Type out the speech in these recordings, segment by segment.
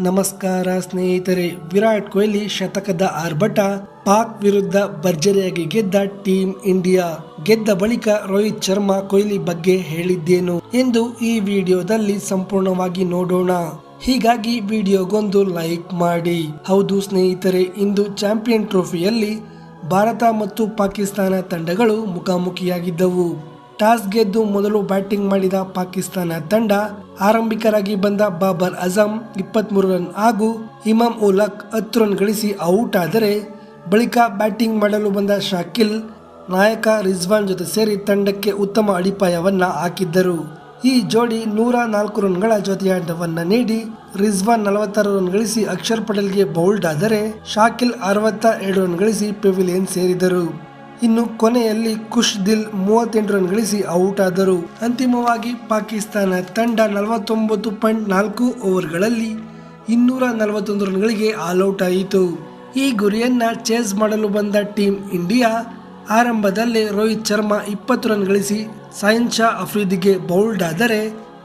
ನಮಸ್ಕಾರ ಸ್ನೇಹಿತರೆ. ವಿರಾಟ್ ಕೊಹ್ಲಿ ಶತಕದ ಆರ್ಭಟ, ಪಾಕ್ ವಿರುದ್ಧ ಭರ್ಜರಿಯಾಗಿ ಗೆದ್ದ ಟೀಂ ಇಂಡಿಯಾ. ಗೆದ್ದ ಬಳಿಕ ರೋಹಿತ್ ಶರ್ಮಾ ಕೊಹ್ಲಿ ಬಗ್ಗೆ ಹೇಳಿದ್ದೇನು ಎಂದು ಈ ವಿಡಿಯೋದಲ್ಲಿ ಸಂಪೂರ್ಣವಾಗಿ ನೋಡೋಣ. ಹೀಗಾಗಿ ವಿಡಿಯೋಗೊಂದು ಲೈಕ್ ಮಾಡಿ. ಹೌದು ಸ್ನೇಹಿತರೆ, ಇಂದು ಚಾಂಪಿಯನ್ ಟ್ರೋಫಿಯಲ್ಲಿ ಭಾರತ ಮತ್ತು ಪಾಕಿಸ್ತಾನ ತಂಡಗಳು ಮುಖಾಮುಖಿಯಾಗಿದ್ದವು. ಟಾಸ್ ಗೆದ್ದು ಮೊದಲು ಬ್ಯಾಟಿಂಗ್ ಮಾಡಿದ ಪಾಕಿಸ್ತಾನ ತಂಡ ಆರಂಭಿಕರಾಗಿ ಬಂದ ಬಾಬರ್ ಅಜಮ್ 23 ರನ್ ಹಾಗೂ ಇಮಾಮ್ ಉಲ್ ಹಕ್ 10 ರನ್ ಗಳಿಸಿ ಔಟ್ ಆದರೆ, ಬಳಿಕ ಬ್ಯಾಟಿಂಗ್ ಮಾಡಲು ಬಂದ ಶಾಕಿಲ್ ನಾಯಕ ರಿಜ್ವಾನ್ ಜೊತೆ ಸೇರಿ ತಂಡಕ್ಕೆ ಉತ್ತಮ ಅಡಿಪಾಯವನ್ನ ಹಾಕಿದ್ದರು. ಈ ಜೋಡಿ 104 ರನ್ಗಳ ಜೊತೆಯಾಟವನ್ನ ನೀಡಿ ರಿಜ್ವಾನ್ 46 ರನ್ ಗಳಿಸಿ ಅಕ್ಷರ್ ಪಟೇಲ್ಗೆ ಬೌಲ್ಡ್ ಆದರೆ, ಶಾಕಿಲ್ 62 ರನ್ ಗಳಿಸಿ ಪೆವಿಲಿಯನ್ ಸೇರಿದರು. ಇನ್ನು ಕೊನೆಯಲ್ಲಿ ಖುಷ್ ದಿಲ್ 38 ರನ್ ಗಳಿಸಿ ಔಟ್ ಆದರು. ಅಂತಿಮವಾಗಿ ಪಾಕಿಸ್ತಾನ ತಂಡ 49.4 ಓವರ್ಗಳಲ್ಲಿ 241 ರನ್ಗಳಿಗೆ ಆಲ್ಔಟ್ ಆಯಿತು. ಈ ಗುರಿಯನ್ನ ಚೇಸ್ ಮಾಡಲು ಬಂದ ಟೀಂ ಇಂಡಿಯಾ ಆರಂಭದಲ್ಲೇ ರೋಹಿತ್ ಶರ್ಮಾ 20 ರನ್ ಗಳಿಸಿ ಸಾಯಿನ್ ಶಾ ಅಫ್ರಿದಿಗೆ ಬೌಲ್ಡ್ ಆದರೆ,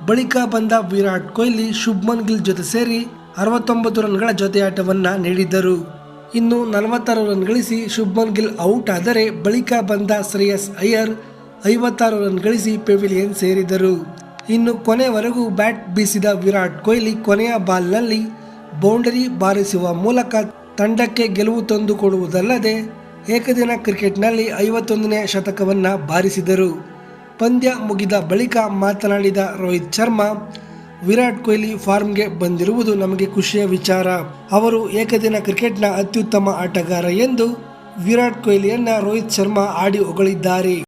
ಬಳಿಕ ಬಂದ ವಿರಾಟ್ ಕೊಹ್ಲಿ ಶುಭ್ಮನ್ ಗಿಲ್ ಜೊತೆ ಸೇರಿ 69 ರನ್ಗಳ ಜೊತೆಯಾಟವನ್ನ ನೀಡಿದ್ದರು. ಇನ್ನು 46 ರನ್ ಗಳಿಸಿ ಶುಭ್ಮನ್ ಗಿಲ್ ಔಟ್ ಆದರೆ, ಬಳಿಕ ಬಂದ ಶ್ರೇಯಸ್ ಅಯ್ಯರ್ 56 ರನ್ ಗಳಿಸಿ ಪೆವಿಲಿಯನ್ ಸೇರಿದರು. ಇನ್ನು ಕೊನೆವರೆಗೂ ಬ್ಯಾಟ್ ಬೀಸಿದ ವಿರಾಟ್ ಕೊಹ್ಲಿ ಕೊನೆಯ ಬಾಲ್ನಲ್ಲಿ ಬೌಂಡರಿ ಬಾರಿಸುವ ಮೂಲಕ ತಂಡಕ್ಕೆ ಗೆಲುವು ತಂದುಕೊಡುವುದಲ್ಲದೆ ಏಕದಿನ ಕ್ರಿಕೆಟ್ನಲ್ಲಿ 51ನೇ ಶತಕವನ್ನು ಬಾರಿಸಿದರು. ಪಂದ್ಯ ಮುಗಿದ ಬಳಿಕ ಮಾತನಾಡಿದ ರೋಹಿತ್ ಶರ್ಮಾ, ವಿರಾಟ್ ಕೊಹ್ಲಿ ಫಾರ್ಮ್ಗೆ ಬಂದಿರುವುದು ನಮಗೆ ಖುಷಿಯ ವಿಚಾರ. ಅವರು ಏಕದಿನ ಕ್ರಿಕೆಟ್ನ ಅತ್ಯುತ್ತಮ ಆಟಗಾರ ಎಂದು ವಿರಾಟ್ ಕೊಹ್ಲಿಯನ್ನ ರೋಹಿತ್ ಶರ್ಮಾ ಆಡಿ ಹೊಗಳಿದ್ದಾರೆ.